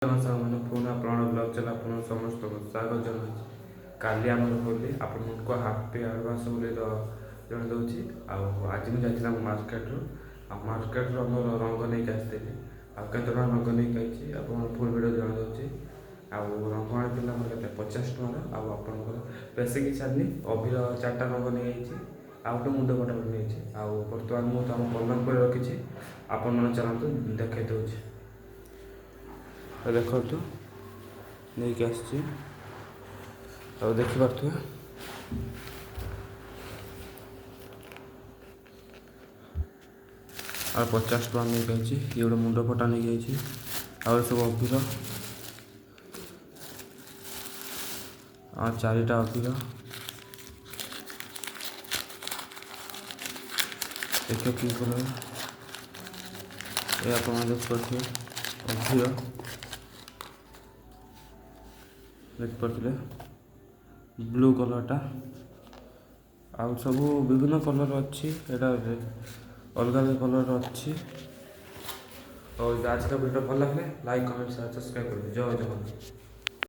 ମାନେ ପୁରୁଣା ପ୍ରାଣ ବ୍ଲଗ୍ ଚଲା ଆପଣ ସମସ୍ତଙ୍କୁ ସ୍ୱାଗତ ଜଣାଉଛି। କାଲି ଆମର ହୋଲି ଆପଣଙ୍କୁ ହାପି ଆଡ଼ଭାନ୍ସ ବୋଲି ଜଣେଇ ଦେଉଛି। ଆଉ ଆଜି ମୁଁ ଯାଇଥିଲି ଆମ ମାର୍କେଟରୁ ଆମର ରଙ୍ଗ ନେଇକି ଆସିଥିଲି। ଆଉ କେତେ ଟଙ୍କା ରଙ୍ଗ ନେଇକି ଆସିଛି ଆପଣ ଫୁଲ୍ ଭିଡ଼ିଓ ଜଣେଇ ଦେଉଛି। ଆଉ ରଙ୍ଗ ଆଣିଥିଲା ଆମର କେତେ 50 ଟଙ୍କାର। ଆଉ ଆପଣଙ୍କର ବେଶୀ କିଛି ଆଣିନି, ଅବିର 4ଟା ରଙ୍ଗ ନେଇଯାଇଛି, ଆଉ ଗୋଟେ ମୁଣ୍ଡ କଟା ନେଇଯାଇଛି। ଆଉ ବର୍ତ୍ତମାନ ମୁଁ ତ ଆମ ପଲଙ୍କ କରି ରଖିଛି, ଆପଣମାନେ ଚାଲନ୍ତୁ ଦେଖାଇ ଦେଉଛି। ଦେଖନ୍ତୁ ନେଇକି ଆସିଛି, ଆଉ ଦେଖିପାରୁଥିବେ। ଆଉ 50 ଟଙ୍କା ନେଇକି ଆସିଛି। ଇଏ ଗୋଟେ ମୁଣ୍ଡ ଫଟା ନେଇକି ଯାଇଛି। ଆଉ ସବୁ ଅବିର, ଆଉ 4ଟା ଅବିର ଦେଖିବ କି କଲର୍। ଏ ଆପଣ ଦେଖିପାରୁଥିବେ ଅବିର, ଦେଖିପାରୁଥିଲେ ବ୍ଲୁ କଲର୍ଟା। ଆଉ ସବୁ ବିଭିନ୍ନ କଲର୍ ଅଛି, ଏଇଟା ଅଲଗା ଅଲଗା କଲର୍ ଅଛି। ଆଉ ଆଜିକା ଭିଡ଼ିଓ ଭଲ ଲାଗିଲେ ଲାଇକ୍, କମେଣ୍ଟ, ସେୟାର, ସବସ୍କ୍ରାଇବ୍ କରିବେ। ଜୟ ଜଗନ୍ନାଥ।